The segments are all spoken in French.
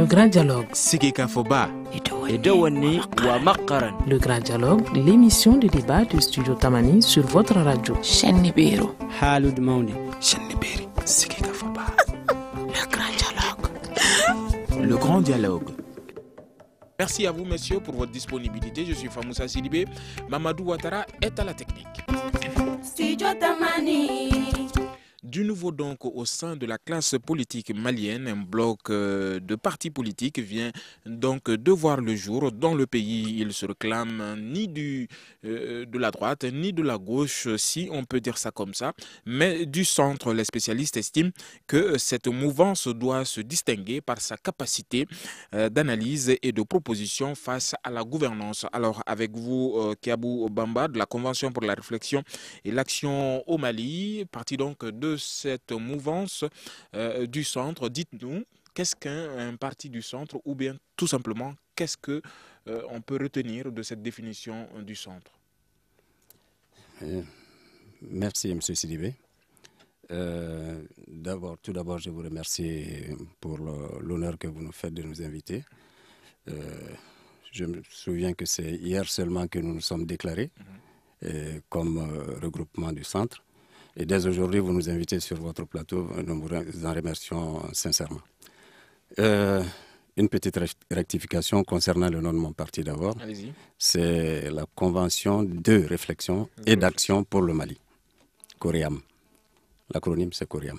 grand dialogue. Sigeka Foba. Le grand dialogue, l'émission de débat du studio Tamani sur votre radio. Chaîne Nibéro. Haloud Mauni. Chaîne Nibéri. Sigeka Foba. Le grand dialogue. Le grand dialogue. Merci à vous, messieurs, pour votre disponibilité. Je suis Famoussa Sidibé. Mamadou Ouattara est à la technique. Studio Tamani. Du nouveau donc au sein de la classe politique malienne, un bloc de partis politiques vient donc de voir le jour. Dans le pays, il se réclame ni de la droite ni de la gauche, si on peut dire ça comme ça, mais du centre. Les spécialistes estiment que cette mouvance doit se distinguer par sa capacité d'analyse et de proposition face à la gouvernance. Alors avec vous, Kiabou Bamba de la Convention pour la réflexion et l'action au Mali, parti donc de cette mouvance du centre, dites-nous, qu'est-ce qu'un parti du centre, ou bien tout simplement, qu'est-ce que on peut retenir de cette définition du centre? Merci, M. Sidibé. Tout d'abord, je vous remercie pour l'honneur que vous nous faites de nous inviter. Je me souviens que c'est hier seulement que nous nous sommes déclarés comme regroupement du centre. Et dès aujourd'hui, vous nous invitez sur votre plateau. Nous vous en remercions sincèrement. Une petite rectification concernant le nom de mon parti d'abord. C'est la Convention de réflexion et d'action pour le Mali. COREAM. L'acronyme, c'est COREAM.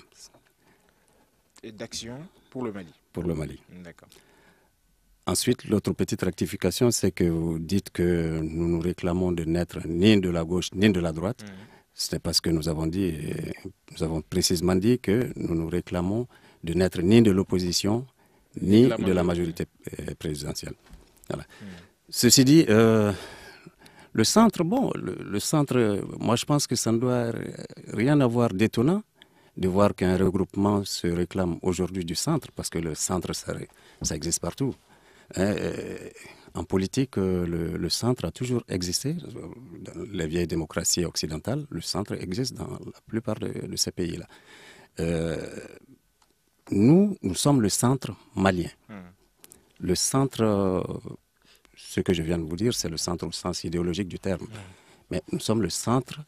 Et d'action pour le Mali. Pour le Mali. D'accord. Ensuite, l'autre petite rectification, c'est que vous dites que nous nous réclamons de n'être ni de la gauche ni de la droite. C'est parce que nous avons précisément dit que nous nous réclamons de n'être ni de l'opposition, ni de la majorité présidentielle. Voilà. Ceci dit, le centre, le centre, moi je pense que ça ne doit rien avoir d'étonnant de voir qu'un regroupement se réclame aujourd'hui du centre, parce que le centre, ça existe partout. En politique, le centre a toujours existé. Dans les vieilles démocraties occidentales, le centre existe dans la plupart de ces pays-là. Nous sommes le centre malien. Le centre, ce que je viens de vous dire, c'est le centre au sens idéologique du terme. Mais nous sommes le centre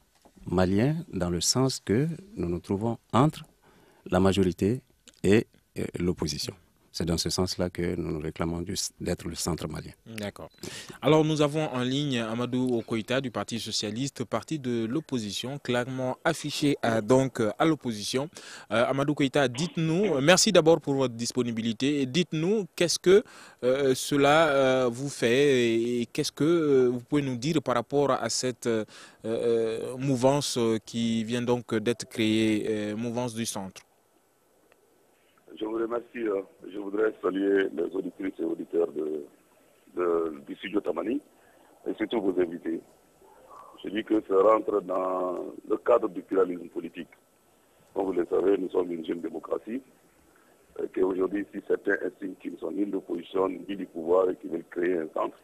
malien dans le sens que nous nous trouvons entre la majorité et l'opposition. C'est dans ce sens-là que nous nous réclamons d'être le centre malien. D'accord. Alors nous avons en ligne Amadou Okoïta du Parti Socialiste, parti de l'opposition, clairement affiché à l'opposition. Amadou Okoïta, dites-nous, merci d'abord pour votre disponibilité, et dites-nous qu'est-ce que cela vous fait et qu'est-ce que vous pouvez nous dire par rapport à cette mouvance qui vient donc d'être créée, mouvance du centre. Je vous remercie. Je voudrais saluer les auditrices et auditeurs du studio Tamani et surtout vos invités. Je dis que ça rentre dans le cadre du pluralisme politique. Comme vous le savez, nous sommes une jeune démocratie et qu'aujourd'hui, si certains estiment qu'ils ne sont ni de l'opposition ni du pouvoir et qu'ils veulent créer un centre,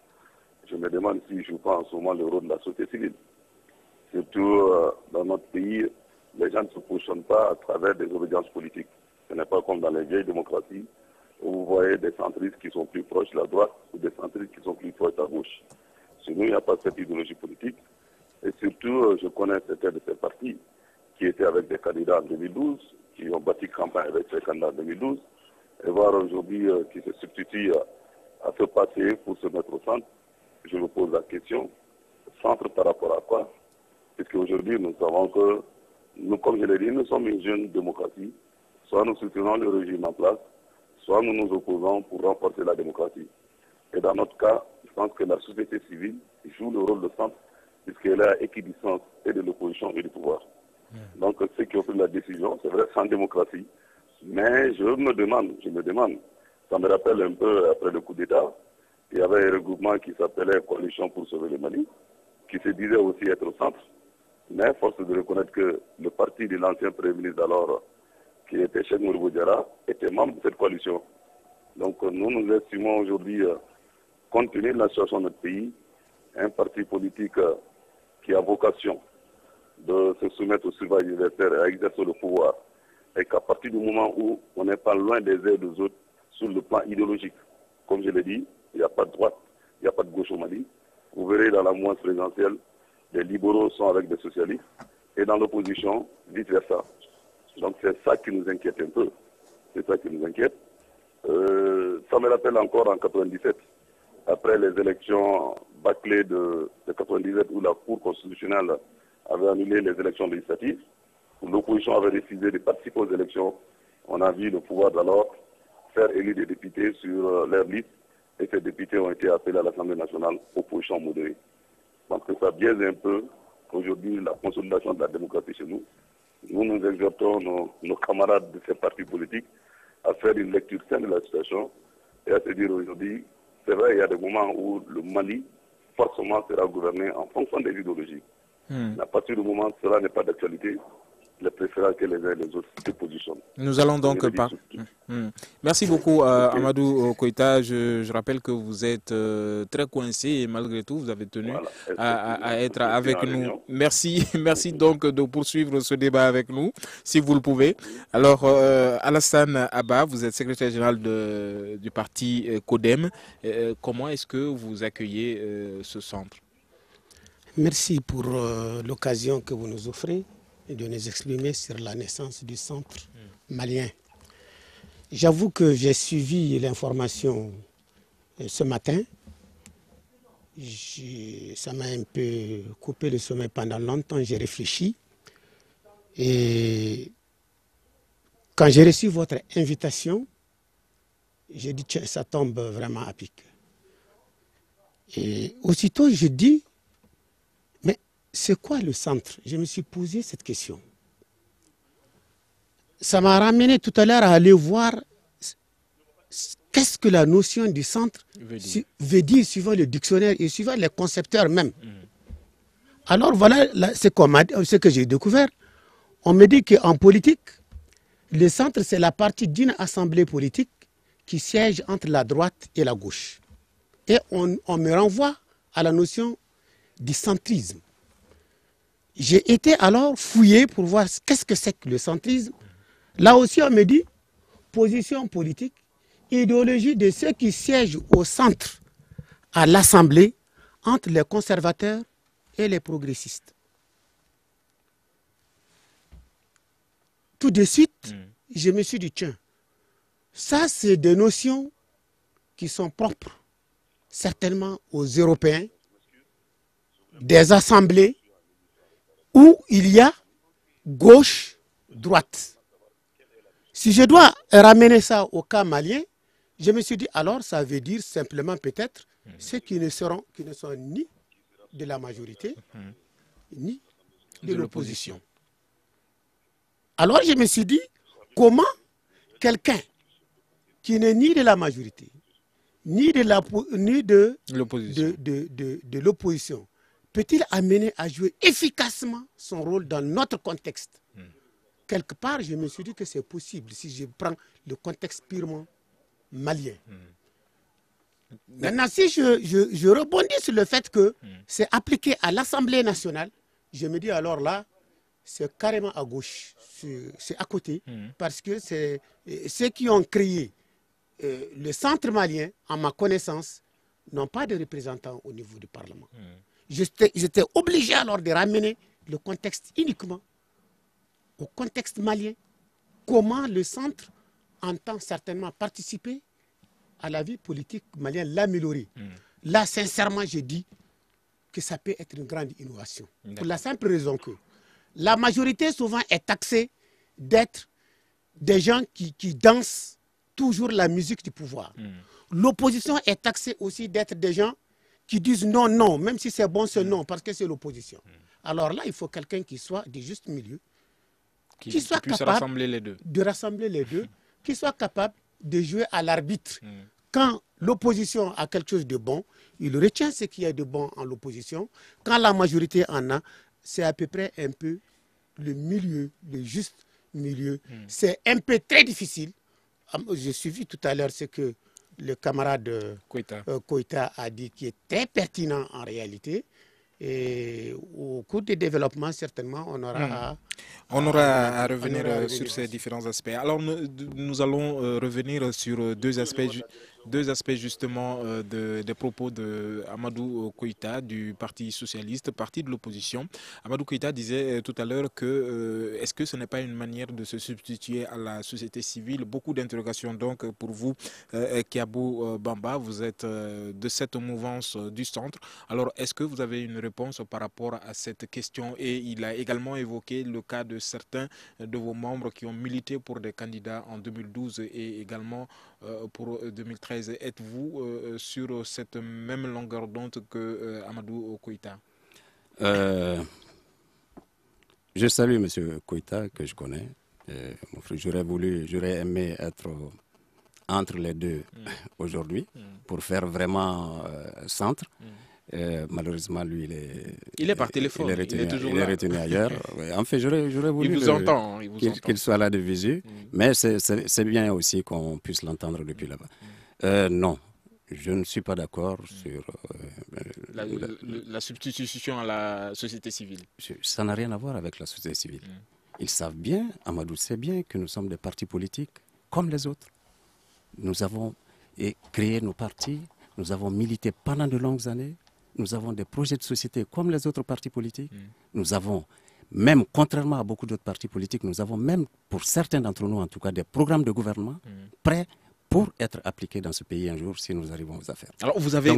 je me demande s'ils ne jouent pas en ce moment le rôle de la société civile. Surtout dans notre pays, les gens ne se positionnent pas à travers des obédiences politiques. Ce n'est pas comme dans les vieilles démocraties où vous voyez des centristes qui sont plus proches de la droite ou des centristes qui sont plus proches de la gauche. Chez nous, il n'y a pas cette idéologie politique. Et surtout, je connais certains de ces partis qui étaient avec des candidats en 2012, qui ont bâti campagne avec ces candidats en 2012, et voir aujourd'hui qui se substituent à ce passé pour se mettre au centre. Je me pose la question, centre par rapport à quoi? Puisque aujourd'hui, nous savons que, nous, comme je l'ai dit, nous sommes une jeune démocratie. Soit nous soutenons le régime en place, soit nous nous opposons pour renforcer la démocratie. Et dans notre cas, je pense que la société civile joue le rôle de centre, puisqu'elle est à équidistance et de l'opposition et du pouvoir. Donc ceux qui ont pris la décision, c'est vrai, sans démocratie. Mais je me demande, ça me rappelle un peu après le coup d'État, il y avait un regroupement qui s'appelait Coalition pour sauver le Mali, qui se disait aussi être au centre. Mais force de reconnaître que le parti de l'ancien Premier ministre alors, qui était Cheikh Mouroubou Diarra, était membre de cette coalition. Donc nous estimons aujourd'hui, compte tenu de la situation de notre pays, un parti politique qui a vocation de se soumettre au suffrage universel et à exercer le pouvoir, et qu'à partir du moment où on n'est pas loin des uns des autres sur le plan idéologique, comme je l'ai dit, il n'y a pas de droite, il n'y a pas de gauche au Mali. Vous verrez dans la mouvance présidentielle, les libéraux sont avec des socialistes et dans l'opposition, vice-versa. Donc c'est ça qui nous inquiète un peu. C'est ça qui nous inquiète. Ça me rappelle encore en 97, après les élections bâclées de 97 où la Cour constitutionnelle avait annulé les élections législatives, où l'opposition avait décidé de participer aux élections. On a vu le pouvoir d'alors faire élire des députés sur leur liste et ces députés ont été appelés à l'Assemblée nationale opposition modérée. Donc ça biaise un peu aujourd'hui la consolidation de la démocratie chez nous. Nous, nous exhortons nos camarades de ces partis politiques à faire une lecture saine de la situation et à se dire aujourd'hui, c'est vrai, il y a des moments où le Mali, forcément, sera gouverné en fonction des idéologies. À partir du moment où cela n'est pas d'actualité, il est préférable que les uns et les autres se positionnent. Nous allons donc par... Merci beaucoup Amadou Koïta. Je rappelle que vous êtes très coincé et malgré tout vous avez tenu à être avec nous. Merci donc de poursuivre ce débat avec nous si vous le pouvez. Alors Alassane Abba, vous êtes secrétaire général du parti CODEM. Comment est-ce que vous accueillez ce centre? Merci pour l'occasion que vous nous offrez de nous exprimer sur la naissance du centre malien. J'avoue que j'ai suivi l'information ce matin. Ça m'a un peu coupé le sommeil pendant longtemps, j'ai réfléchi. Et quand j'ai reçu votre invitation, j'ai dit, tiens, ça tombe vraiment à pic. Et aussitôt, je dis, mais c'est quoi le centre? Je me suis posé cette question. Ça m'a ramené tout à l'heure à aller voir qu'est-ce que la notion du centre veut dire suivant le dictionnaire et suivant les concepteurs même. Alors voilà ce que j'ai découvert. On me dit qu'en politique, le centre c'est la partie d'une assemblée politique qui siège entre la droite et la gauche. Et on me renvoie à la notion du centrisme. J'ai été alors fouillé pour voir qu'est-ce que c'est que le centrisme. Là aussi, on me dit position politique, idéologie de ceux qui siègent au centre à l'Assemblée entre les conservateurs et les progressistes. Tout de suite, je me suis dit, tiens, ça c'est des notions qui sont propres certainement aux Européens, des assemblées où il y a gauche, droite. Si je dois ramener ça au cas malien, je me suis dit alors ça veut dire simplement peut-être ceux qui ne sont ni de la majorité ni de l'opposition. Alors je me suis dit comment quelqu'un qui n'est ni de la majorité ni de l'opposition peut-il amener à jouer efficacement son rôle dans notre contexte? Quelque part, je me suis dit que c'est possible si je prends le contexte purement malien. Maintenant, si je rebondis sur le fait que c'est appliqué à l'Assemblée nationale, je me dis alors là, c'est carrément à gauche, c'est à côté, parce que c'est ceux qui ont créé le centre malien, en ma connaissance, n'ont pas de représentants au niveau du Parlement. J'étais obligé alors de ramener le contexte uniquement au contexte malien. Comment le centre entend certainement participer à la vie politique malienne, l'améliorer. Là, sincèrement, je dis que ça peut être une grande innovation. Pour la simple raison que la majorité souvent est taxée d'être des gens qui dansent toujours la musique du pouvoir. L'opposition est taxée aussi d'être des gens qui disent non, non, même si c'est bon, c'est non, parce que c'est l'opposition. Alors là, il faut quelqu'un qui soit du juste milieu, qui soit capable de rassembler les deux, qui soit capable de jouer à l'arbitre. Quand l'opposition a quelque chose de bon, il retient ce qu'il y a de bon en l'opposition. Quand la majorité en a, c'est à peu près un peu le milieu, le juste milieu. C'est un peu très difficile. J'ai suivi tout à l'heure ce que le camarade Koïta a dit, qui est très pertinent en réalité. Et au cours des développements, certainement, on aura à revenir sur ces différents aspects. Alors, nous allons revenir sur deux aspects. deux aspects justement des propos de Amadou Koïta du Parti socialiste, parti de l'opposition. Amadou Koïta disait tout à l'heure que est-ce que ce n'est pas une manière de se substituer à la société civile? Beaucoup d'interrogations donc pour vous, Kiabou Bamba, vous êtes de cette mouvance du centre. Alors est-ce que vous avez une réponse par rapport à cette question? Et il a également évoqué le cas de certains de vos membres qui ont milité pour des candidats en 2012 et également pour 2013. Êtes-vous sur cette même longueur d'onde que Amadou Koïta? Je salue M. Koïta, que je connais. J'aurais aimé être entre les deux aujourd'hui pour faire vraiment centre. Malheureusement, lui, il est par téléphone, il est toujours là. Il est retenu ailleurs. En fait, j'aurais voulu il vous entend, qu'il soit là de visu, mais c'est bien aussi qu'on puisse l'entendre depuis là-bas. Non, je ne suis pas d'accord sur la substitution à la société civile. Ça n'a rien à voir avec la société civile. Ils savent bien, Amadou sait bien que nous sommes des partis politiques comme les autres. Nous avons créé nos partis, nous avons milité pendant de longues années. Nous avons des projets de société comme les autres partis politiques. Nous avons même, contrairement à beaucoup d'autres partis politiques, nous avons même, pour certains d'entre nous en tout cas, des programmes de gouvernement prêts pour être appliqués dans ce pays un jour si nous arrivons aux affaires. Alors vous avez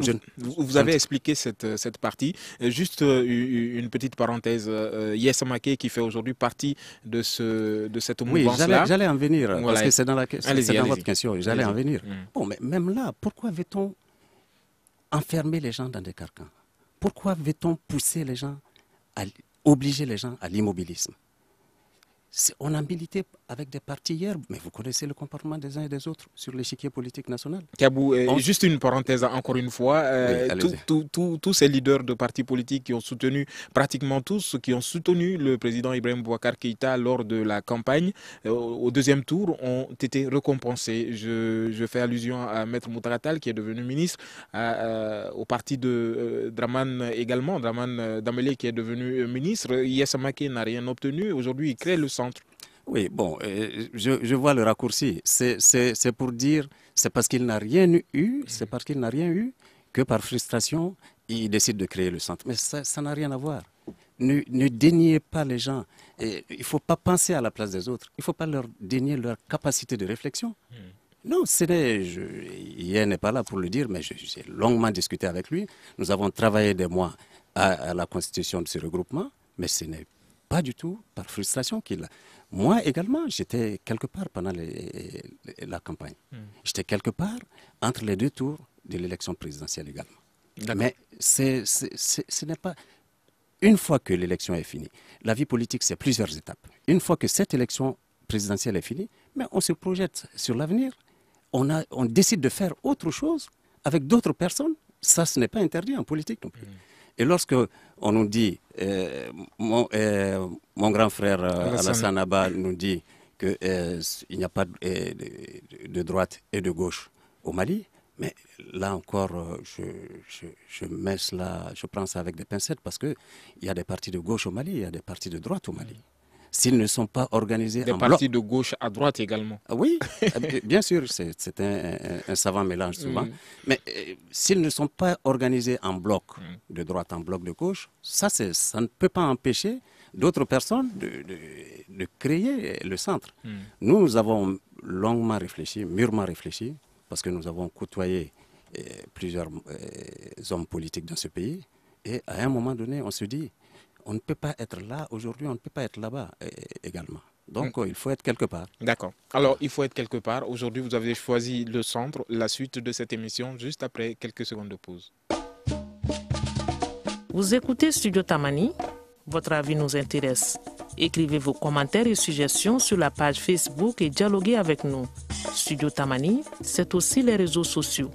expliqué cette partie. Juste une petite parenthèse. Yessa Maké qui fait aujourd'hui partie de cette mouvance-là. Oui, j'allais en venir, parce que c'est dans votre question. J'allais en venir. Bon, mais même là, pourquoi veut-on enfermer les gens dans des carcans? Pourquoi veut-on pousser les gens, obliger les gens à l'immobilisme? On a milité avec des partis hier, mais vous connaissez le comportement des uns et des autres sur l'échiquier politique national. Kabou, juste une parenthèse encore une fois. Tous ces leaders de partis politiques qui ont soutenu, pratiquement tous, qui ont soutenu le président Ibrahim Boubacar Keïta lors de la campagne, au deuxième tour, ont été récompensés. Je fais allusion à Maître Moutaratal qui est devenu ministre, au parti de Draman également, Draman Damele qui est devenu ministre. Yessa Maké n'a rien obtenu. Aujourd'hui, il crée le centre. Oui, bon, je vois le raccourci. C'est pour dire, c'est parce qu'il n'a rien eu, que par frustration, il décide de créer le centre. Mais ça n'a rien à voir. Ne déniez pas les gens. Il ne faut pas penser à la place des autres. Il ne faut pas leur dénier leur capacité de réflexion. Non, hier n'est pas là pour le dire, mais j'ai longuement discuté avec lui. Nous avons travaillé des mois à la constitution de ce regroupement, mais ce n'est pas du tout par frustration qu'il a. Moi également, j'étais quelque part pendant la campagne. J'étais quelque part entre les deux tours de l'élection présidentielle également. Mais ce n'est pas... Une fois que l'élection est finie, la vie politique, c'est plusieurs étapes. Une fois que cette élection présidentielle est finie, mais on se projette sur l'avenir. On décide de faire autre chose avec d'autres personnes. Ça, ce n'est pas interdit en politique non plus. Et lorsque on nous dit, mon grand frère Alassane Abba nous dit qu'il n'y a pas de droite et de gauche au Mali, mais là encore, je prends ça avec des pincettes parce qu'il y a des partis de gauche au Mali, il y a des partis de droite au Mali. S'ils ne sont pas organisés en bloc... Des partis de gauche à droite également. Oui, bien sûr, c'est un savant mélange souvent. Mais s'ils ne sont pas organisés en bloc de droite, en bloc de gauche, ça ne peut pas empêcher d'autres personnes de créer le centre. Nous avons longuement réfléchi, mûrement réfléchi, parce que nous avons côtoyé plusieurs hommes politiques dans ce pays. Et à un moment donné, on se dit... On ne peut pas être là aujourd'hui, on ne peut pas être là-bas également. Donc, il faut être quelque part. D'accord. Alors, il faut être quelque part. Aujourd'hui, vous avez choisi le centre. La suite de cette émission, juste après quelques secondes de pause. Vous écoutez Studio Tamani. Votre avis nous intéresse. Écrivez vos commentaires et suggestions sur la page Facebook et dialoguez avec nous. Studio Tamani, c'est aussi les réseaux sociaux.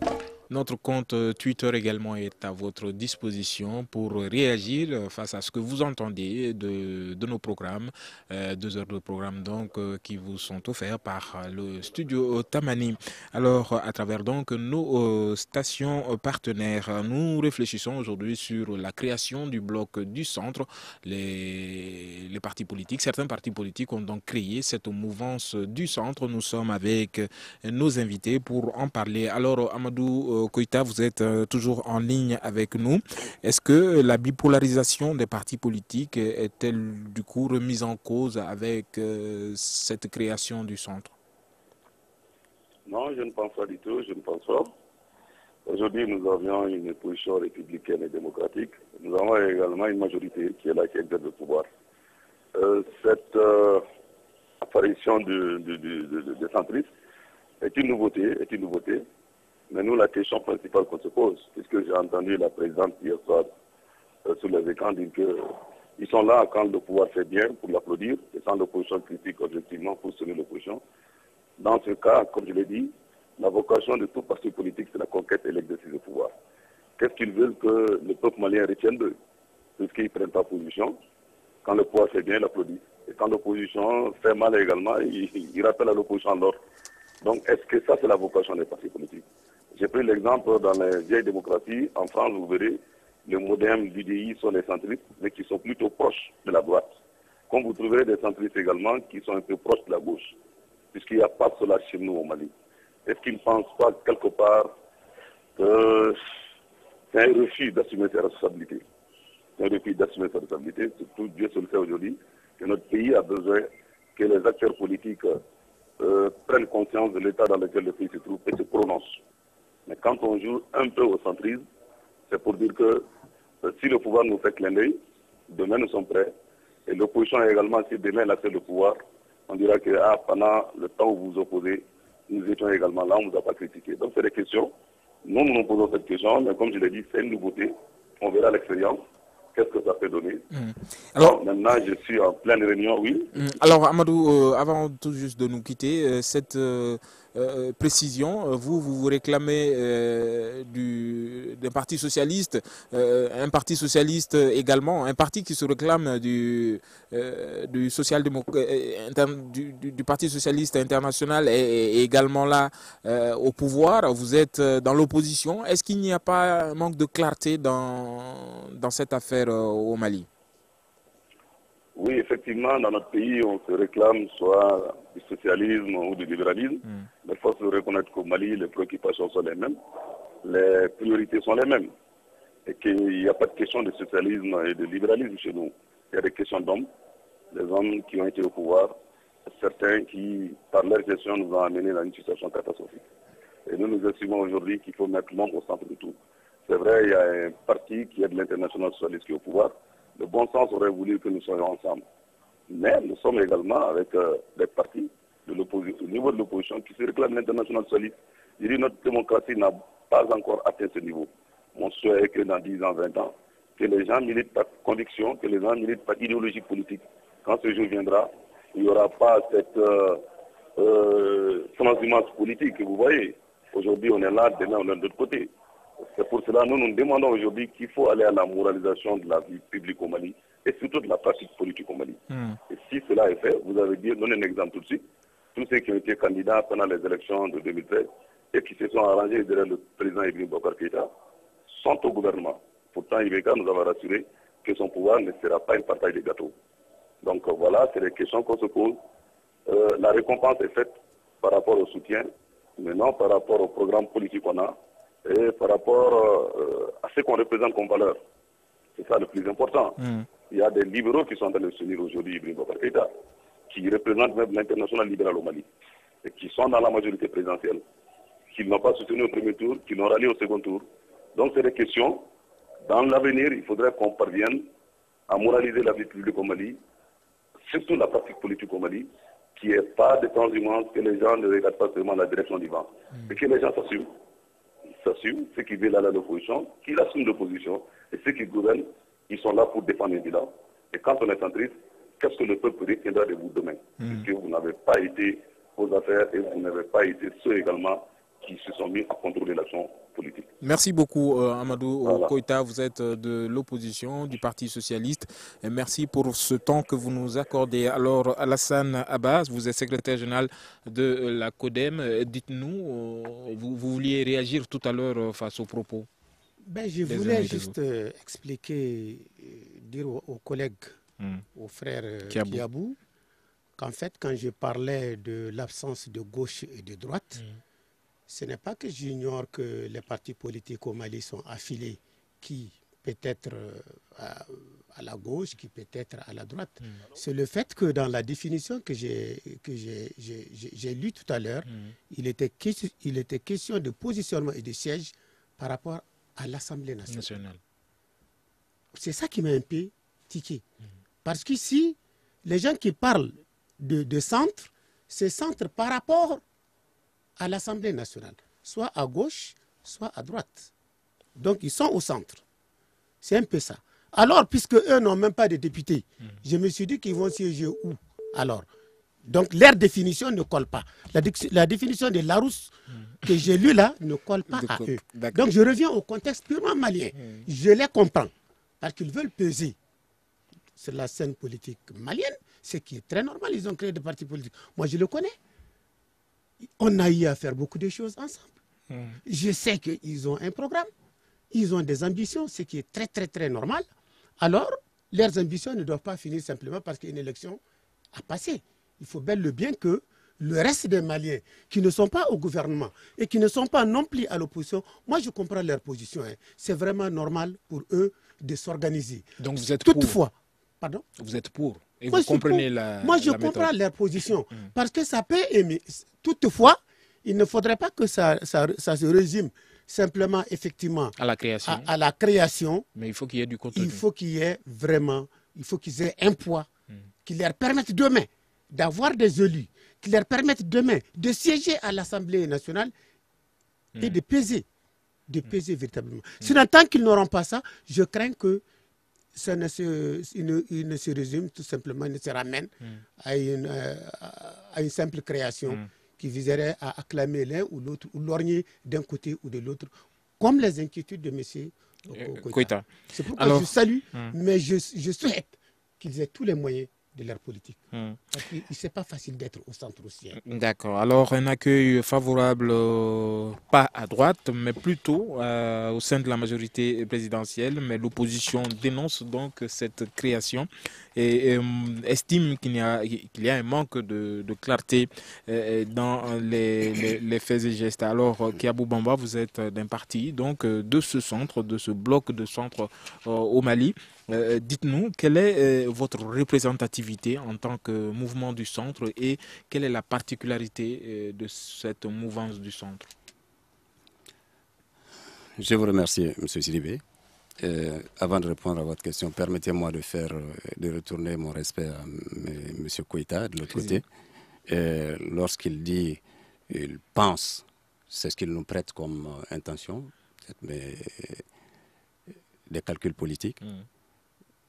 Notre compte Twitter également est à votre disposition pour réagir face à ce que vous entendez de nos programmes, 2 heures de programme donc qui vous sont offerts par le studio Tamani. Alors à travers donc nos stations partenaires, nous réfléchissons aujourd'hui sur la création du bloc du centre. Les partis politiques, certains partis politiques ont donc créé cette mouvance du centre. Nous sommes avec nos invités pour en parler. Alors Amadou Koïta, vous êtes toujours en ligne avec nous. Est-ce que la bipolarisation des partis politiques est-elle du coup remise en cause avec cette création du centre? Non, je ne pense pas du tout, je ne pense pas. Aujourd'hui, nous avions une position républicaine et démocratique. Nous avons également une majorité qui est là, qui exerce le pouvoir. Cette apparition des centristes est une nouveauté, mais nous, la question principale qu'on se pose, puisque j'ai entendu la présidente hier soir sur les écrans dire qu'ils sont là quand le pouvoir fait bien pour l'applaudir, et sans l'opposition critique objectivement pour soutenir l'opposition. Dans ce cas, comme je l'ai dit, la vocation de tout parti politique, c'est la conquête et l'exercice du pouvoir. Qu'est-ce qu'ils veulent que le peuple malien retienne d'eux? Puisqu'ils ne prennent pas position. Quand le pouvoir fait bien, ils applaudissent. Et quand l'opposition fait mal également, ils rappellent à l'opposition l'ordre. Donc, est-ce que ça, c'est la vocation des partis politiques? J'ai pris l'exemple dans les vieilles démocraties. En France, vous verrez, les modernes l'UDI sont les centristes, mais qui sont plutôt proches de la droite. Comme vous trouverez des centristes également qui sont un peu proches de la gauche, puisqu'il n'y a pas cela chez nous au Mali. Est-ce qu'ils ne pensent pas quelque part que c'est un refus d'assumer ses responsabilités? C'est un refus d'assumer ses responsabilités, surtout Dieu se le sait aujourd'hui, que notre pays a besoin que les acteurs politiques prennent conscience de l'état dans lequel le pays se trouve et se prononcent. Mais quand on joue un peu au centrisme, c'est pour dire que si le pouvoir nous fait clin d'œil, demain nous sommes prêts. Et l'opposition également, si demain elle accède le pouvoir, on dira que pendant le temps où vous vous opposez, nous étions également là, on ne nous a pas critiqué. Donc c'est des questions. Nous nous posons cette question, mais comme je l'ai dit, c'est une nouveauté. On verra l'expérience. Qu'est-ce que ça peut donner? Alors, maintenant, je suis en pleine réunion, oui. Alors, Amadou, avant tout juste de nous quitter, cette précision, vous réclamez d'un parti socialiste, un parti socialiste également, un parti qui se réclame du Parti socialiste international est également là au pouvoir. Vous êtes dans l'opposition. Est-ce qu'il n'y a pas un manque de clarté dans cette affaire au Mali? Oui, effectivement, dans notre pays, on se réclame soit du socialisme ou du libéralisme. Mais il faut se reconnaître qu'au Mali, les préoccupations sont les mêmes, les priorités sont les mêmes. Et qu'il n'y a pas de question de socialisme et de libéralisme chez nous. Il y a des questions d'hommes, des hommes qui ont été au pouvoir, certains qui, par leur gestion, nous ont amenés dans une situation catastrophique. Et nous estimons aujourd'hui qu'il faut mettre l'homme au centre de tout. C'est vrai, il y a un parti qui est de l'international socialiste qui est au pouvoir. Le bon sens aurait voulu que nous soyons ensemble. Mais nous sommes également avec des partis au niveau de l'opposition qui se réclament l'international socialiste. Je dis notre démocratie n'a pas encore atteint ce niveau. Mon souhait est que dans 10 ans, 20 ans, que les gens militent par conviction, que les gens militent par idéologie politique. Quand ce jour viendra, il n'y aura pas cette transhumance politique que vous voyez. Aujourd'hui, on est là, demain, on est de l'autre côté. C'est pour cela que nous demandons aujourd'hui qu'il faut aller à la moralisation de la vie publique au Mali et surtout de la pratique politique au Mali. Et si cela est fait, vous avez donné un exemple tout de suite. Tous ceux qui ont été candidats pendant les élections de 2013 et qui se sont arrangés derrière le président Ibrahim Boubacar Keïta sont au gouvernement. Pourtant, Ibeka nous avait rassuré que son pouvoir ne sera pas une partage de gâteaux. Donc voilà, c'est les questions qu'on se pose. La récompense est faite par rapport au soutien, mais non par rapport au programme politique qu'on a et par rapport à ce qu'on représente comme valeur. C'est ça le plus important. Il y a des libéraux qui sont en train de soutenir aujourd'hui Ibrahim Boubacar Keïta, qui représentent même l'international libéral au Mali, et qui sont dans la majorité présidentielle, qui n'ont pas soutenu au premier tour, qui l'ont rallié au second tour. Donc c'est des questions. Dans l'avenir, il faudrait qu'on parvienne à moraliser la vie publique au Mali, surtout la pratique politique au Mali, qui n'est pas de transhumance, que les gens ne regardent pas seulement la direction du vent, et que les gens s'assument. Ceux qui veulent aller à l'opposition, qu'ils assument l'opposition, et ceux qui gouvernent, ils sont là pour défendre un bilan. Et quand on est centriste, qu'est-ce que le peuple retiendra de vous demain? Puisque vous n'avez pas été aux affaires et vous n'avez pas été ceux également qui se sont mis à contrôler l'action politique. Merci beaucoup Amadou Voilà. Koïta, vous êtes de l'opposition du Parti Socialiste. Et merci pour ce temps que vous nous accordez. Alors Alassane Abbas, vous êtes secrétaire général de la CODEM. Dites-nous, vous vouliez réagir tout à l'heure face aux propos. Ben, je voulais juste expliquer, dire aux collègues, aux frères Kiabou, qu'en fait, quand je parlais de l'absence de gauche et de droite, ce n'est pas que j'ignore que les partis politiques au Mali sont affiliés, qui peut être à la gauche, qui peut être à la droite. C'est le fait que dans la définition que j'ai lue tout à l'heure, il était question de positionnement et de siège par rapport à l'Assemblée nationale. C'est ça qui m'a un peu tiqué. Parce qu'ici, les gens qui parlent de centre, c'est centre par rapport à l'Assemblée nationale, soit à gauche, soit à droite. Donc ils sont au centre. C'est un peu ça. Alors, puisque eux n'ont même pas de députés, je me suis dit qu'ils vont siéger où alors? Donc leur définition ne colle pas. La définition de Larousse que j'ai lue là ne colle pas à eux. Donc je reviens au contexte purement malien. Je les comprends. Parce qu'ils veulent peser sur la scène politique malienne, ce qui est très normal. Ils ont créé des partis politiques. Moi, je le connais. On a eu à faire beaucoup de choses ensemble. Je sais qu'ils ont un programme. Ils ont des ambitions, ce qui est très, très, très normal. Alors, leurs ambitions ne doivent pas finir simplement parce qu'une élection a passé. Il faut bel et bien que le reste des Maliens qui ne sont pas au gouvernement et qui ne sont pas non plus à l'opposition, moi je comprends leur position. C'est vraiment normal pour eux de s'organiser. Donc vous êtes toutefois, pour. Pardon? Vous êtes pour. Et moi, vous comprenez la Moi je la comprends méthode. leur position. Parce que ça peut aimer. Toutefois, il ne faudrait pas que ça se résume simplement effectivement À la création. à la création. Mais il faut qu'il y ait du contenu. Il faut qu'il y ait vraiment, il faut qu'ils aient un poids qui leur permette demain d'avoir des élus, qui leur permettent demain de siéger à l'Assemblée nationale et de peser véritablement. Sinon, tant qu'ils n'auront pas ça, je crains que ça ne se résume tout simplement, ne se ramène à une simple création qui viserait à acclamer l'un ou l'autre, ou lorgner d'un côté ou de l'autre, comme les inquiétudes de M. Koïta. C'est pourquoi je salue, mais je souhaite qu'ils aient tous les moyens de leur politique. Parce que ce n'est pas facile d'être au centre aussi. D'accord. Alors, un accueil favorable, pas à droite, mais plutôt au sein de la majorité présidentielle. Mais l'opposition dénonce donc cette création et estime qu'il y a un manque de clarté dans les faits et gestes. Alors, Kiabou Bamba, vous êtes d'un parti, donc de ce centre, de ce bloc de centre au Mali. Dites-nous, quelle est votre représentativité en tant que mouvement du centre et quelle est la particularité de cette mouvance du centre? Je vous remercie, M. Sidibé. Avant de répondre à votre question, permettez-moi de retourner mon respect à M. Koïta de l'autre côté. Lorsqu'il dit, il pense, c'est ce qu'il nous prête comme intention, mais des calculs politiques.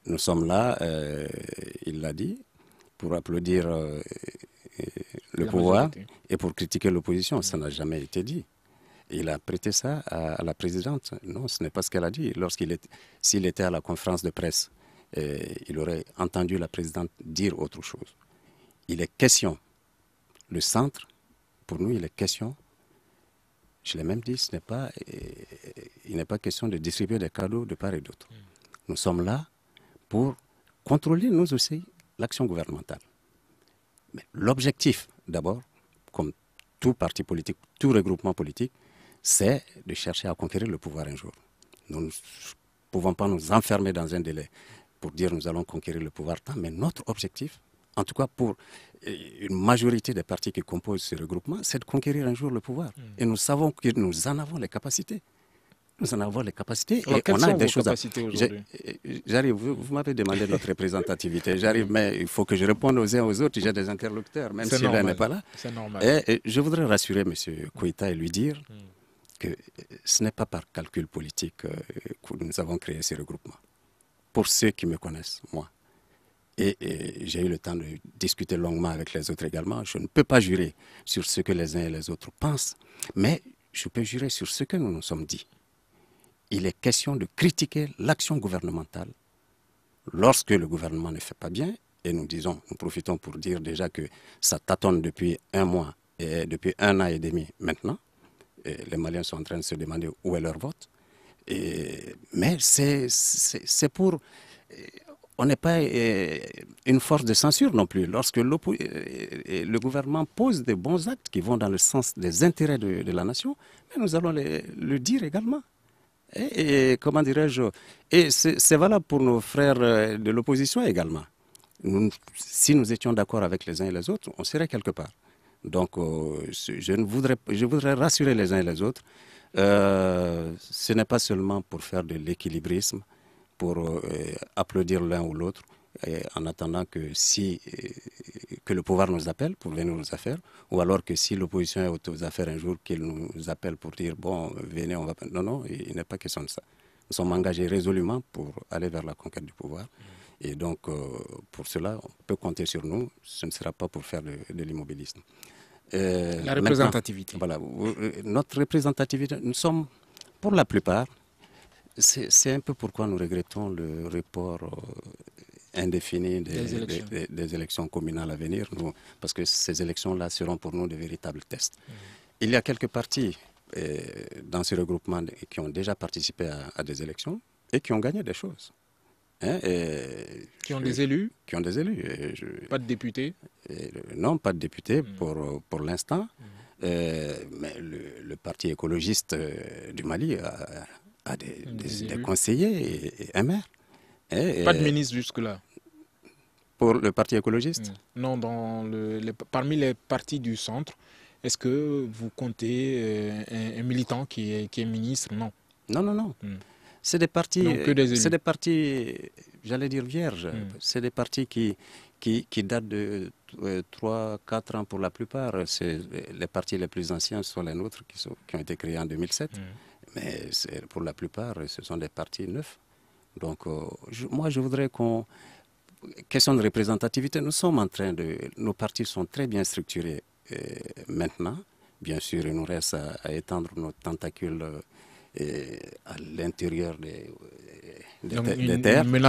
Nous sommes là, il l'a dit, pour applaudir le pouvoir et pour critiquer l'opposition. Ça n'a jamais été dit. Il a prêté ça à la présidente. Non, ce n'est pas ce qu'elle a dit. S'il était à la conférence de presse, il aurait entendu la présidente dire autre chose. Il est question, le centre, pour nous, il est question, je l'ai même dit, il n'est pas question de distribuer des cadeaux de part et d'autre. Nous sommes là pour contrôler, nous aussi, l'action gouvernementale. Mais l'objectif, d'abord, comme tout parti politique, tout regroupement politique, c'est de chercher à conquérir le pouvoir un jour. Nous ne pouvons pas nous enfermer dans un délai pour dire nous allons conquérir le pouvoir, mais notre objectif, en tout cas pour une majorité des partis qui composent ce regroupement, c'est de conquérir un jour le pouvoir. Et nous savons que nous en avons les capacités. Nous en avons les capacités. Alors, et on a des choses aujourd'hui? J'arrive, vous m'avez demandé notre représentativité. J'arrive, mais il faut que je réponde aux uns aux autres. J'ai des interlocuteurs, même si l'un n'est pas là. C'est normal. Et je voudrais rassurer M. Koïta et lui dire que ce n'est pas par calcul politique que nous avons créé ces regroupements. Pour ceux qui me connaissent, moi. Et j'ai eu le temps de discuter longuement avec les autres également. Je ne peux pas jurer sur ce que les uns et les autres pensent, mais je peux jurer sur ce que nous nous sommes dit. Il est question de critiquer l'action gouvernementale lorsque le gouvernement ne fait pas bien. Et nous profitons pour dire déjà que ça tâtonne depuis un mois et depuis 1 an et demi maintenant. Et les Maliens sont en train de se demander où est leur vote. Mais c'est pour... On n'est pas une force de censure non plus. Lorsque le gouvernement pose des bons actes qui vont dans le sens des intérêts de la nation, mais nous allons le dire également. Et comment dirais-je, et c'est valable pour nos frères de l'opposition également. Si nous étions d'accord avec les uns et les autres, on serait quelque part. Donc, je voudrais rassurer les uns et les autres. Ce n'est pas seulement pour faire de l'équilibrisme, pour applaudir l'un ou l'autre, en attendant que le pouvoir nous appelle pour venir aux affaires, ou alors que si l'opposition est aux affaires un jour, qu'il nous appelle pour dire, bon, venez, on va... Non, non, il n'est pas question de ça. Nous sommes engagés résolument pour aller vers la conquête du pouvoir. Et donc, pour cela, on peut compter sur nous. Ce ne sera pas pour faire de l'immobilisme. La représentativité. Voilà, notre représentativité, nous sommes, pour la plupart, c'est un peu pourquoi nous regrettons le report indéfini des élections communales à venir, parce que ces élections-là seront pour nous de véritables tests. Il y a quelques partis dans ce regroupement qui ont déjà participé à des élections et qui ont gagné des choses. Qui ont des élus? Qui ont des élus. Pas de députés? Non, pas de députés pour l'instant. Mais le parti écologiste du Mali a des conseillers et un maire. Pas de ministre jusque-là? Pour le parti écologiste? Non, parmi les partis du centre, est-ce que vous comptez un militant qui est ministre? Non. Non, non, non. C'est des partis, j'allais dire vierges. C'est des partis qui datent de 3-4 ans pour la plupart. Les partis les plus anciens sont les nôtres qui ont été créés en 2007. Mais pour la plupart, ce sont des partis neufs. Donc, moi, je voudrais qu'on... Question de représentativité, nous sommes en train de... Nos partis sont très bien structurés maintenant. Bien sûr, il nous reste à étendre nos tentacules à l'intérieur des terres. Mais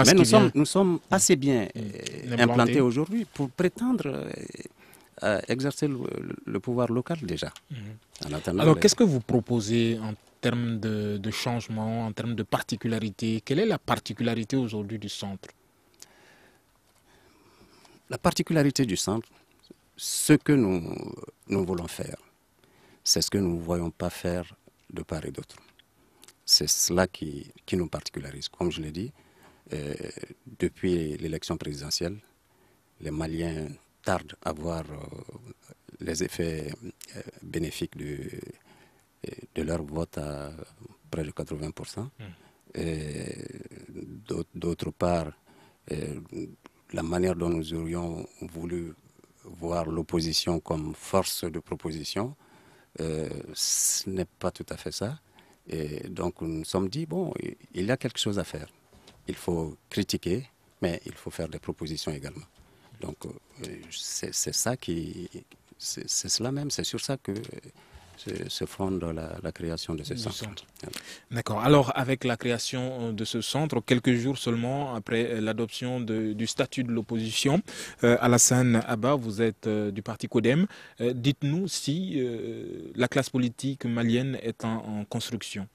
nous sommes assez bien implantés aujourd'hui pour prétendre à exercer le pouvoir local déjà. Alors, qu'est-ce que vous proposez en termes de changement, en termes de particularité? Quelle est la particularité aujourd'hui du centre? La particularité du centre, ce que nous voulons faire, c'est ce que nous ne voyons pas faire de part et d'autre. C'est cela qui nous particularise. Comme je l'ai dit, depuis l'élection présidentielle, les Maliens tardent à voir les effets bénéfiques de leur vote à près de 80%. D'autre part, la manière dont nous aurions voulu voir l'opposition comme force de proposition, ce n'est pas tout à fait ça. Et donc nous nous sommes dit, bon, il y a quelque chose à faire. Il faut critiquer, mais il faut faire des propositions également. Donc c'est ça c'est cela même, c'est sur ça que se fonde la création de ce centre. D'accord. Alors, avec la création de ce centre, quelques jours seulement après l'adoption du statut de l'opposition, Alassane Abba, vous êtes du parti CODEM. Dites-nous si la classe politique malienne est en construction.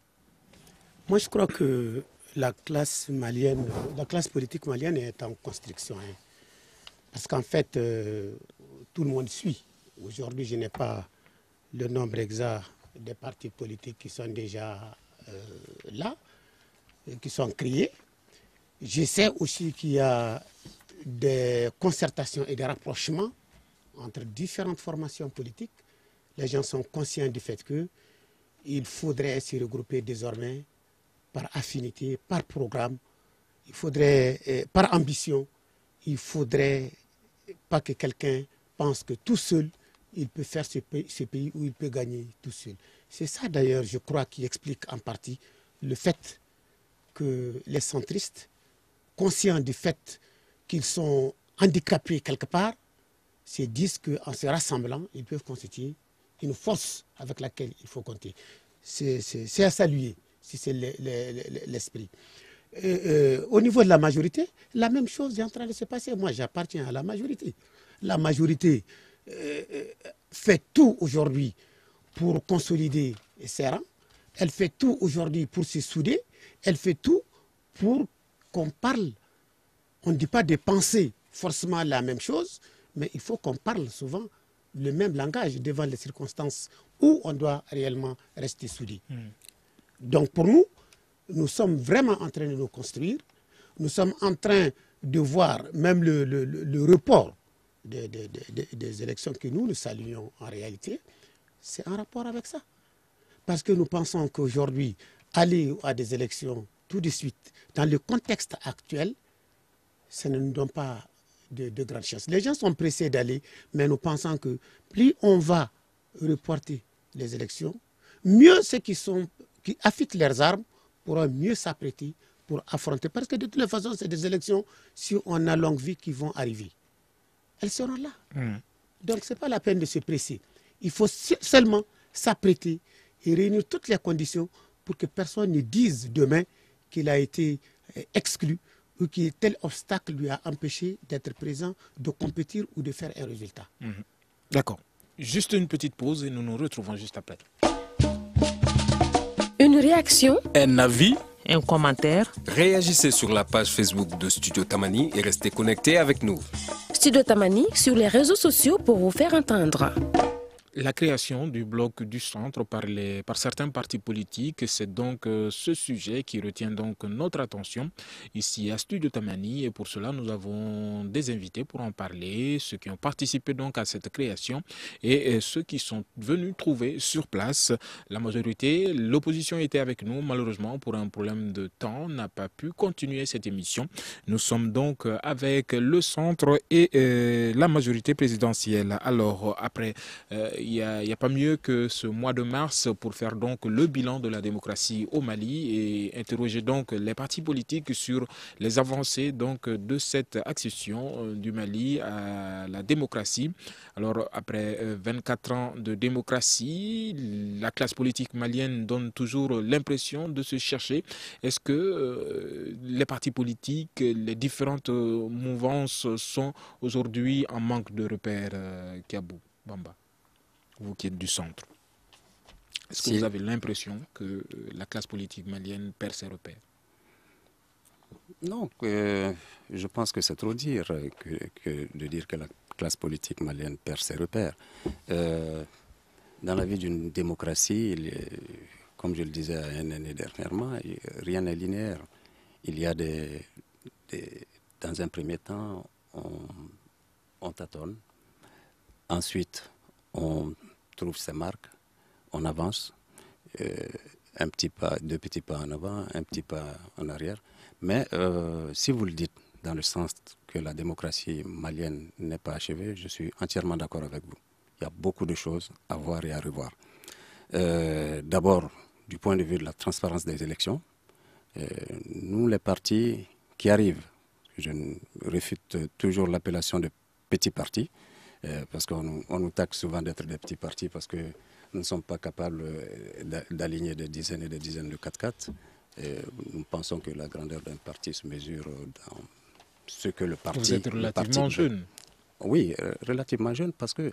Moi, je crois que la classe politique malienne est en construction. Parce qu'en fait, tout le monde suit. Aujourd'hui, je n'ai pas le nombre exact des partis politiques qui sont déjà là, qui sont créés. Je sais aussi qu'il y a des concertations et des rapprochements entre différentes formations politiques. Les gens sont conscients du fait qu'il faudrait se regrouper désormais par affinité, par programme, il faudrait, par ambition. Il ne faudrait pas que quelqu'un pense que tout seul, il peut faire ce pays où il peut gagner tout seul. C'est ça d'ailleurs, je crois, qui explique en partie le fait que les centristes, conscients du fait qu'ils sont handicapés quelque part, se disent qu'en se rassemblant, ils peuvent constituer une force avec laquelle il faut compter. C'est à saluer, si c'est l'esprit. Au niveau de la majorité, la même chose est en train de se passer. Moi, j'appartiens à la majorité. La majorité fait tout aujourd'hui pour consolider ses rangs. Elle fait tout aujourd'hui pour se souder. Elle fait tout pour qu'on parle. On ne dit pas de penser forcément la même chose, mais il faut qu'on parle souvent le même langage devant les circonstances où on doit réellement rester soudé. Donc pour nous, nous sommes vraiment en train de nous construire. Nous sommes en train de voir même le report des élections que nous saluons en réalité. C'est en rapport avec ça. Parce que nous pensons qu'aujourd'hui, aller à des élections tout de suite, dans le contexte actuel, ça ne nous donne pas de grandes chances. Les gens sont pressés d'aller, mais nous pensons que plus on va reporter les élections, mieux ceux qui affûtent leurs armes pourront mieux s'apprêter pour affronter. Parce que de toute façon, c'est des élections, si on a longue vie, qui vont arriver. Elles seront là. Donc, ce n'est pas la peine de se presser. Il faut seulement s'apprêter et réunir toutes les conditions pour que personne ne dise demain qu'il a été exclu ou que tel obstacle lui a empêché d'être présent, de compétir ou de faire un résultat. D'accord. Juste une petite pause et nous nous retrouvons juste après. Une réaction, un avis, un commentaire. Réagissez sur la page Facebook de Studio Tamani et restez connectés avec nous. Studio Tamani sur les réseaux sociaux pour vous faire entendre. La création du bloc du centre par certains partis politiques, c'est donc ce sujet qui retient donc notre attention ici à Studio Tamani, et pour cela nous avons des invités pour en parler, ceux qui ont participé donc à cette création et ceux qui sont venus trouver sur place. La majorité, l'opposition était avec nous, malheureusement pour un problème de temps, n'a pas pu continuer cette émission. Nous sommes donc avec le centre et la majorité présidentielle. Alors après il n'y a pas mieux que ce mois de mars pour faire donc le bilan de la démocratie au Mali et interroger donc les partis politiques sur les avancées donc de cette accession du Mali à la démocratie. Alors après 24 ans de démocratie, la classe politique malienne donne toujours l'impression de se chercher. Est-ce que les partis politiques, les différentes mouvances sont aujourd'hui en manque de repères, Kiabou Bamba? Vous qui êtes du centre, est-ce que vous avez l'impression que la classe politique malienne perd ses repères? Non, je pense que c'est trop dire que de dire que la classe politique malienne perd ses repères. Dans la vie d'une démocratie, comme je le disais à un année dernièrement, rien n'est linéaire. Il y a dans un premier temps, on tâtonne. Ensuite, on trouve ses marques, on avance, un petit pas, 2 petits pas en avant, un petit pas en arrière. Mais si vous le dites dans le sens que la démocratie malienne n'est pas achevée, je suis entièrement d'accord avec vous. Il y a beaucoup de choses à voir et à revoir. D'abord, du point de vue de la transparence des élections, nous, les partis qui arrivent, je réfute toujours l'appellation de petits partis, parce qu'on nous taxe souvent d'être des petits partis parce que nous ne sommes pas capables d'aligner des dizaines et des dizaines de 4x4. Nous pensons que la grandeur d'un parti se mesure dans ce que le parti... Vous êtes relativement jeune. Oui, relativement jeune parce que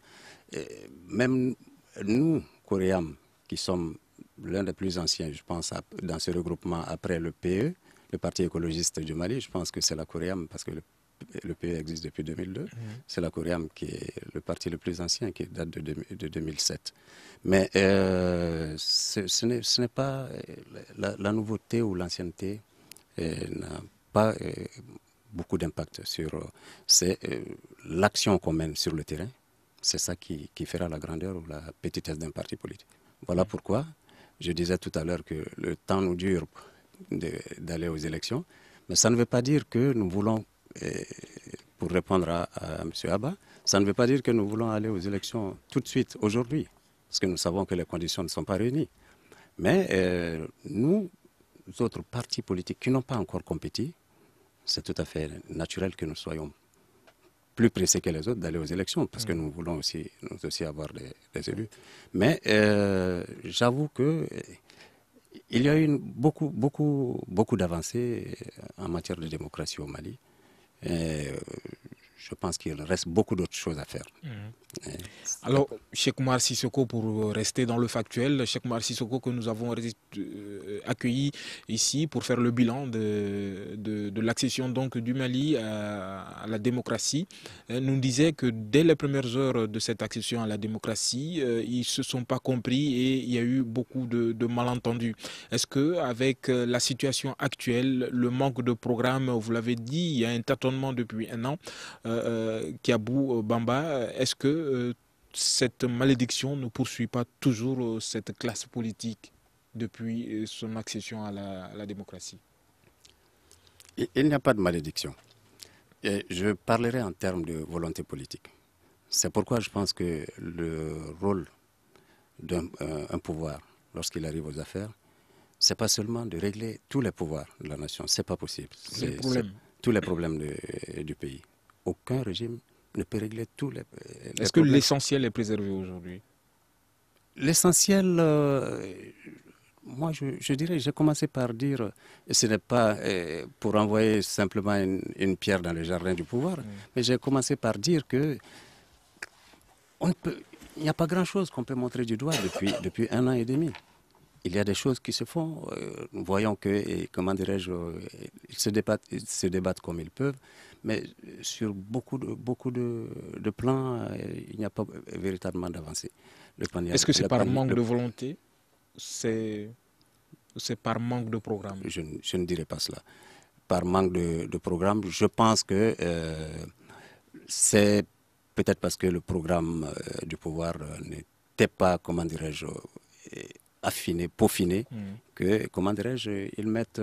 même nous, Coréam, qui sommes l'un des plus anciens, je pense, dans ce regroupement après le PE, le Parti écologiste du Mali, je pense que c'est la Coréam parce que le PE existe depuis 2002. C'est la Coréam qui est le parti le plus ancien, qui date de 2007. Mais ce n'est pas la nouveauté ou l'ancienneté n'a pas beaucoup d'impact sur... C'est l'action qu'on mène sur le terrain. C'est ça qui fera la grandeur ou la petitesse d'un parti politique. Voilà pourquoi je disais tout à l'heure que le temps nous dure d'aller aux élections. Mais ça ne veut pas dire que nous voulons... pour répondre à M. Abba, ça ne veut pas dire que nous voulons aller aux élections tout de suite, aujourd'hui, parce que nous savons que les conditions ne sont pas réunies. Mais nous, autres partis politiques qui n'ont pas encore compétit, c'est tout à fait naturel que nous soyons plus pressés que les autres d'aller aux élections, parce que nous voulons aussi, nous aussi avoir des élus. Mais j'avoue que il y a eu beaucoup d'avancées en matière de démocratie au Mali. Et je pense qu'il reste beaucoup d'autres choses à faire. Alors, Cheikh Oumar Sissoko, pour rester dans le factuel, Cheikh Oumar Sissoko que nous avons accueilli ici pour faire le bilan de l'accession donc du Mali à la démocratie, nous disait que dès les premières heures de cette accession à la démocratie, ils ne se sont pas compris et il y a eu beaucoup de malentendus. Est-ce qu'avec la situation actuelle, le manque de programme, vous l'avez dit, il y a un tâtonnement depuis un an, Kiabou Bamba, est-ce que cette malédiction ne poursuit pas toujours cette classe politique depuis son accession à la démocratie? Il n'y a pas de malédiction. Et je parlerai en termes de volonté politique. C'est pourquoi je pense que le rôle d'un pouvoir, lorsqu'il arrive aux affaires, c'est pas seulement de régler tous les pouvoirs de la nation. C'est pas possible. C'est tous les problèmes du pays. Aucun régime ne peut régler tous les Est-ce que l'essentiel est préservé aujourd'hui? L'essentiel, moi je dirais, j'ai commencé par dire, ce n'est pas pour envoyer simplement une pierre dans le jardin du pouvoir, mais j'ai commencé par dire que il n'y a pas grand-chose qu'on peut montrer du doigt depuis 1 an et demi. Il y a des choses qui se font. Nous voyons que, comment dirais-je, ils se débattent comme ils peuvent, mais sur beaucoup de plans, il n'y a pas véritablement d'avancée. Est-ce que c'est par manque de volonté? C'est par manque de programme? Je ne dirais pas cela. Par manque de programme, je pense que c'est peut-être parce que le programme du pouvoir n'était pas, comment dirais-je, affiné, peaufiné, que, comment dirais-je, ils mettent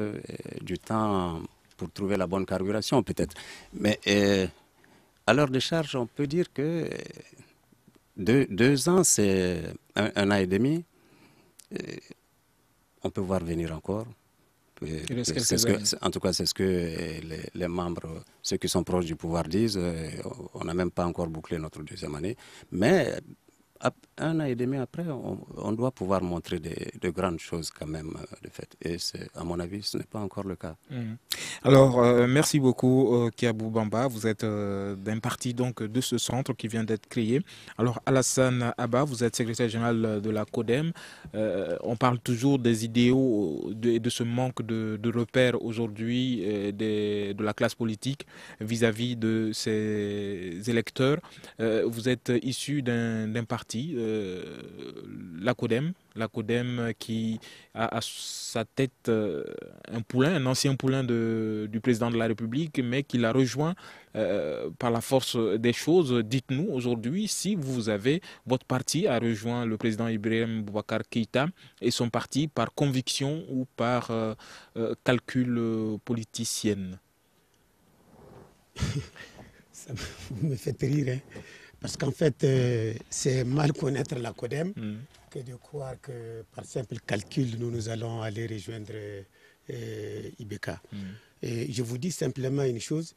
du temps pour trouver la bonne carburation, peut-être. Mais à l'heure de charge, on peut dire que 2 ans, c'est 1 an et demi. On peut voir venir encore. En tout cas, c'est ce que les membres, ceux qui sont proches du pouvoir disent. On n'a même pas encore bouclé notre 2e année. Mais 1 an et demi après, on doit pouvoir montrer de grandes choses quand même, de fait. Et à mon avis, ce n'est pas encore le cas. Alors, merci beaucoup, Kiabou Bamba. Vous êtes d'un parti donc, de ce centre qui vient d'être créé. Alors, Alassane Abba, vous êtes secrétaire général de la CODEM. On parle toujours des idéaux, de ce manque de repères aujourd'hui de la classe politique vis-à-vis de ses électeurs. Vous êtes issu d'un parti, la CODEM qui a à sa tête un ancien poulain du président de la République, mais qui l'a rejoint par la force des choses. Dites-nous aujourd'hui si votre parti a rejoint le président Ibrahim Boubacar Keïta et son parti par conviction ou par calcul politicien. Ça me fait rire, hein. Parce qu'en fait, c'est mal connaître la CODEM que de croire que par simple calcul, nous allons aller rejoindre IBK. Et je vous dis simplement une chose,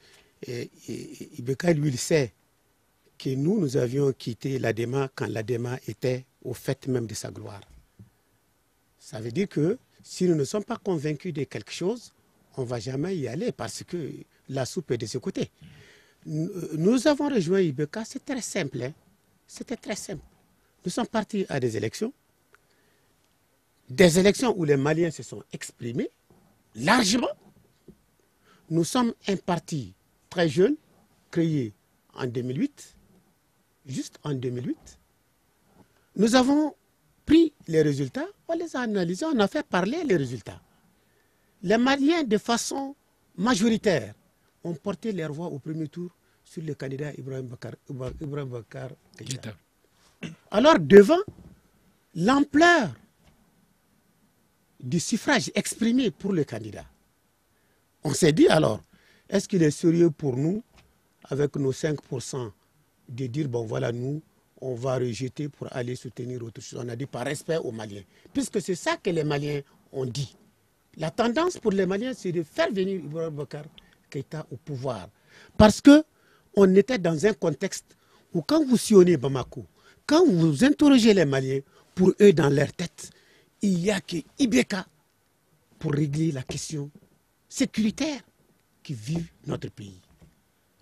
IBK, lui, il sait que nous avions quitté l'ADEMA quand l'ADEMA était au fait même de sa gloire. Ça veut dire que si nous ne sommes pas convaincus de quelque chose, on ne va jamais y aller parce que la soupe est de ce côté. Nous avons rejoint IBK, c'est très simple. Hein? C'était très simple. Nous sommes partis à des élections où les Maliens se sont exprimés largement. Nous sommes un parti très jeune, créé en 2008, juste en 2008. Nous avons pris les résultats, on les a analysés, on a fait parler les résultats. Les Maliens, de façon majoritaire, ont porté leur voix au premier tour sur le candidat Ibrahim Boubacar Keïta. Alors, devant l'ampleur du suffrage exprimé pour le candidat, on s'est dit alors, est-ce qu'il est sérieux pour nous, avec nos 5%, de dire, bon voilà, nous, on va rejeter pour aller soutenir autre chose. On a dit par respect aux Maliens, puisque c'est ça que les Maliens ont dit. La tendance pour les Maliens, c'est de faire venir Ibrahim Boubacar Keïta au pouvoir. Parce que on était dans un contexte où quand vous sillonnez Bamako, quand vous interrogez les Maliens, pour eux dans leur tête, il n'y a que Ibeka pour régler la question sécuritaire qui vit notre pays.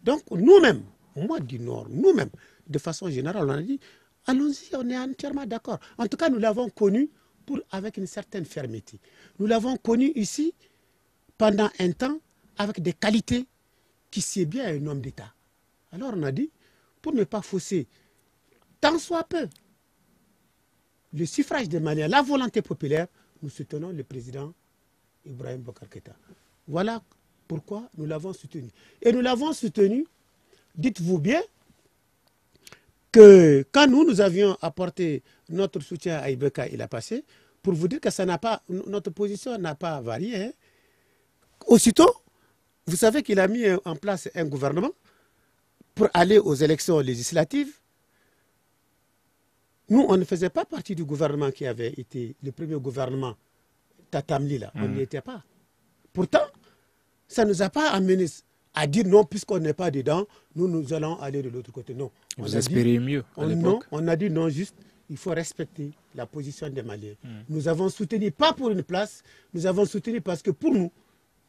Donc nous-mêmes, moi du Nord, nous-mêmes, de façon générale, on a dit, allons-y, on est entièrement d'accord. En tout cas, nous l'avons connu avec une certaine fermeté. Nous l'avons connu ici pendant un temps avec des qualités qui sied bien à un homme d'État. Alors on a dit, pour ne pas fausser tant soit peu le suffrage des Maliens, la volonté populaire, nous soutenons le président Ibrahim Boubacar Keïta. Voilà pourquoi nous l'avons soutenu. Et nous l'avons soutenu, dites-vous bien, que quand nous avions apporté notre soutien à Ibeka, il a passé, pour vous dire que ça n'a pas, notre position n'a pas varié. Hein. Aussitôt, vous savez qu'il a mis en place un gouvernement pour aller aux élections législatives. Nous, on ne faisait pas partie du gouvernement qui avait été le premier gouvernement Tatamli, là. On n'y était pas. Pourtant, ça ne nous a pas amené à dire non, puisqu'on n'est pas dedans, nous allons aller de l'autre côté. Non. Vous espériez mieux à l'époque? Non, on a dit non, juste, il faut respecter la position des Maliens. Nous avons soutenu, pas pour une place, nous avons soutenu parce que pour nous,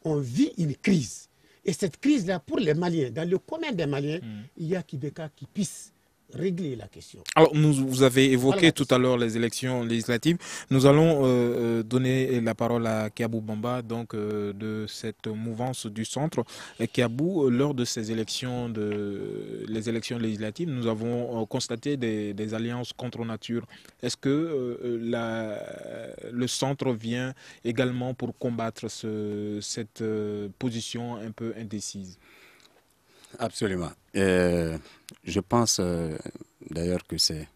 on vit une crise. Et cette crise-là, pour les Maliens, dans le commun des Maliens, il y a Ibeka qui puisse régler la question. Alors, vous avez évoqué tout à l'heure les élections législatives. Nous allons donner la parole à Kiabou Bamba, donc de cette mouvance du centre. Kiabou, lors de ces élections, les élections législatives, nous avons constaté des alliances contre nature. Est-ce que le centre vient également pour combattre cette position un peu indécise? Absolument. Je pense d'ailleurs que c'est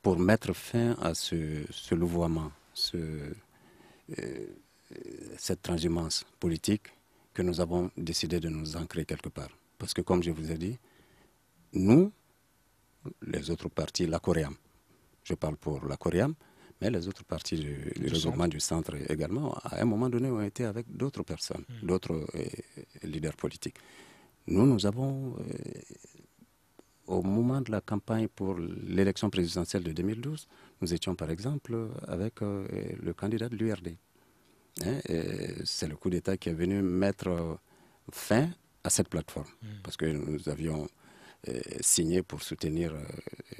pour mettre fin à ce louvoiement, cette transhumance politique que nous avons décidé de nous ancrer quelque part. Parce que comme je vous ai dit, nous, les autres partis, la Coréam, je parle pour la Coréam, mais les autres partis du regroupement du centre également, à un moment donné, ont été avec d'autres personnes, d'autres leaders politiques. Nous avons, au moment de la campagne pour l'élection présidentielle de 2012, nous étions par exemple avec le candidat de l'URD. C'est le coup d'État qui est venu mettre fin à cette plateforme, parce que nous avions signé pour soutenir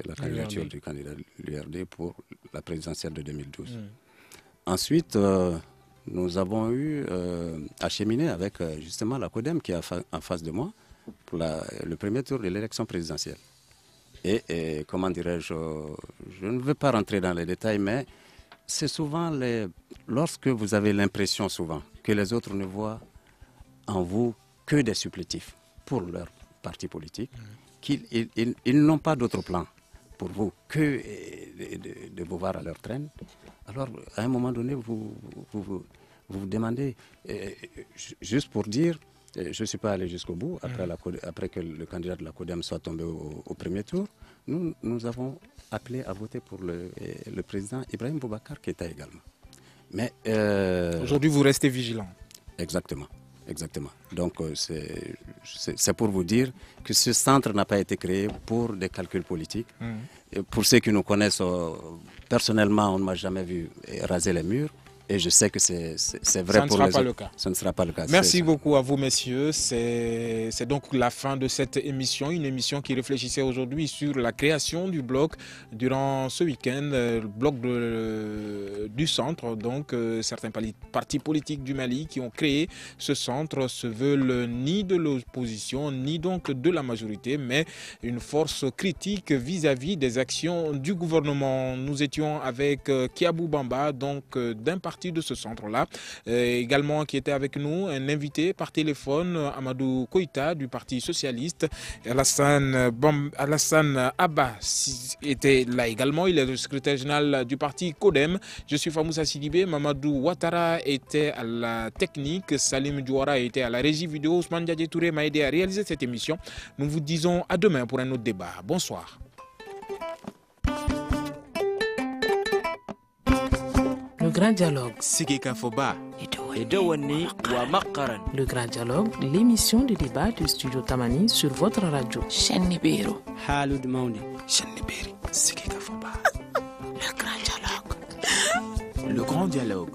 la candidature du candidat de l'URD pour la présidentielle de 2012. Ensuite, nous avons eu à cheminer avec justement la CODEM qui est en face de moi pour le premier tour de l'élection présidentielle. Et comment dirais-je, je ne veux pas rentrer dans les détails, mais c'est souvent lorsque vous avez l'impression souvent que les autres ne voient en vous que des supplétifs pour leur parti politique, qu'ils n'ont pas d'autre plan pour vous que de vous voir à leur traîne. Alors, à un moment donné, vous vous demandez, juste pour dire, je ne suis pas allé jusqu'au bout, après que le candidat de la CODEM soit tombé au premier tour, nous avons appelé à voter pour le président Ibrahim Boubacar Keïta également. Mais aujourd'hui, vous restez vigilant. Exactement. Donc, c'est pour vous dire que ce centre n'a pas été créé pour des calculs politiques. Et pour ceux qui nous connaissent personnellement, on ne m'a jamais vu raser les murs. Et je sais que c'est vrai pour les autres. Ce ne sera pas le cas. Merci beaucoup à vous, messieurs. C'est donc la fin de cette émission. Une émission qui réfléchissait aujourd'hui sur la création du bloc durant ce week-end. Le bloc du centre. Donc, certains partis politiques du Mali qui ont créé ce centre se veulent ni de l'opposition, ni donc de la majorité, mais une force critique vis-à-vis des actions du gouvernement. Nous étions avec Kiabou Bamba, donc d'un parti de ce centre-là, également qui était avec nous, un invité par téléphone, Amadou Koïta du Parti Socialiste, Alassane Abba était là également, il est le secrétaire général du parti CODEM. Je suis Famoussa Sidibé, Mamadou Ouattara était à la technique, Salim Diouara était à la régie vidéo, Ousmane Diadje Touré m'a aidé à réaliser cette émission. Nous vous disons à demain pour un autre débat. Bonsoir. Grand Dialogue. Sigeka Foba. Le Grand Dialogue, l'émission de débat du studio Tamani sur votre radio. Chenibero. Halud Mauni. Cheniberi. Sigeka Foba. Le Grand Dialogue. Le Grand Dialogue.